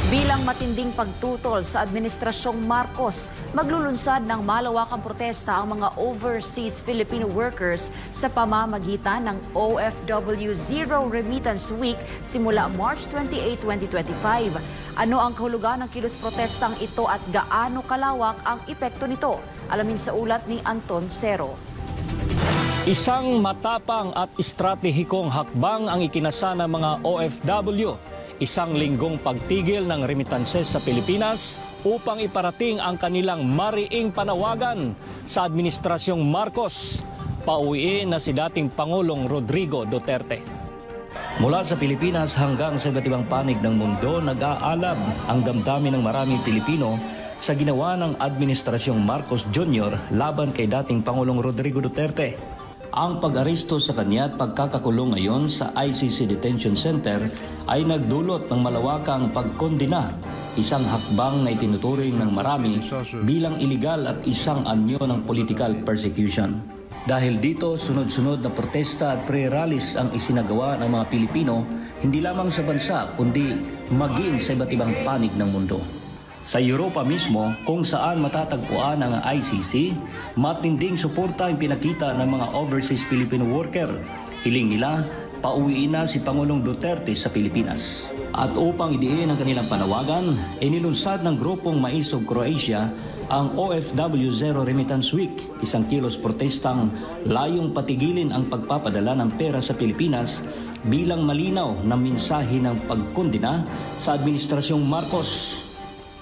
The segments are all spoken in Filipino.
Bilang matinding pagtutol sa Administrasyong Marcos, maglulunsad ng malawakang protesta ang mga overseas Filipino workers sa pamamagitan ng OFW Zero Remittance Week simula March 28, 2025. Ano ang kahulugan ng kilos protestang ito at gaano kalawak ang epekto nito? Alamin sa ulat ni Anton Cero. Isang matapang at estratehikong hakbang ang ikinasa ng mga OFW. Isang linggong pagtigil ng remittances sa Pilipinas upang iparating ang kanilang mariing panawagan sa Administrasyong Marcos. Pauwiin na si dating Pangulong Rodrigo Duterte. Mula sa Pilipinas hanggang sa iba't ibang panig ng mundo, nag-aalab ang damdamin ng maraming Pilipino sa ginawa ng Administrasyong Marcos Jr. laban kay dating Pangulong Rodrigo Duterte. Ang pag-aresto sa kanya at pagkakakulong ngayon sa ICC Detention Center ay nagdulot ng malawakang pagkondena, isang hakbang na itinuturing ng marami bilang iligal at isang anyo ng political persecution. Dahil dito, sunod-sunod na protesta at pre-rallies ang isinagawa ng mga Pilipino, hindi lamang sa bansa kundi maging sa iba't ibang panig ng mundo. Sa Europa mismo, kung saan matatagpuan ang ICC, matinding suporta ang pinakita ng mga overseas Filipino worker. Hiling nila, pauwiin na si Pangulong Duterte sa Pilipinas. At upang idiin ang kanilang panawagan, inilunsad ng grupong Maisog Croatia ang OFW Zero Remittance Week, isang kilos protestang layong patigilin ang pagpapadala ng pera sa Pilipinas bilang malinaw na mensahe ng pagkondena sa Administrasyong Marcos.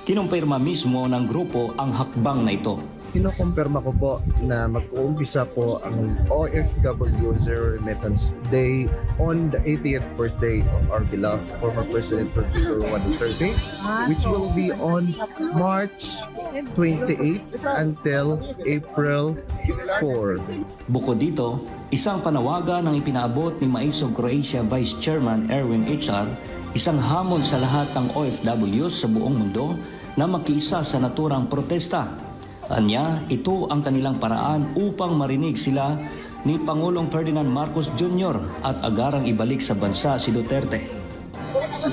Kinumpirma mismo ng grupo ang hakbang na ito. Kinukumpirma ko po na mag-uumpisa po ang OFW Zero Remittance Day on the 80th birthday of our beloved former President Rodrigo Duterte, which will be on March 28 until April 4. Bukod dito, isang panawagan ang ipinaabot ni Maisog Croatia Vice Chairman Erwin HR, isang hamon sa lahat ng OFWs sa buong mundo na makiisa sa naturang protesta. Anya, ito ang kanilang paraan upang marinig sila ni Pangulong Ferdinand Marcos Jr. at agarang ibalik sa bansa si Duterte.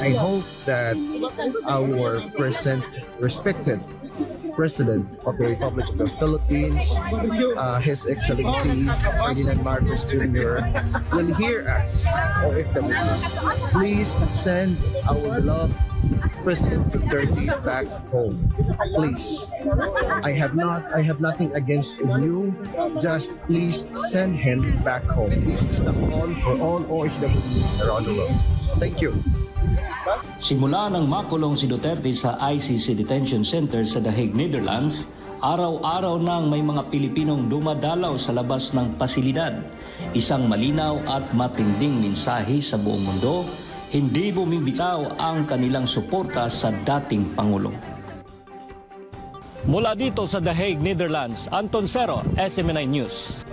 I hope that our respected President of the Republic of the Philippines, His Excellency Ferdinand Marcos Jr. will hear us, OFWs. Please send our beloved President Duterte back home. Please. I have nothing against you. Just please send him back home. This is the call for all OFWs around the world. Thank you. Simula nang makulong si Duterte sa ICC Detention Center sa The Hague, Netherlands, araw-araw nang may mga Pilipinong dumadalaw sa labas ng pasilidad. Isang malinaw at matinding mensahe sa buong mundo, hindi bumibitaw ang kanilang suporta sa dating Pangulo. Mula dito sa The Hague, Netherlands, Anton Cero, SMNI News.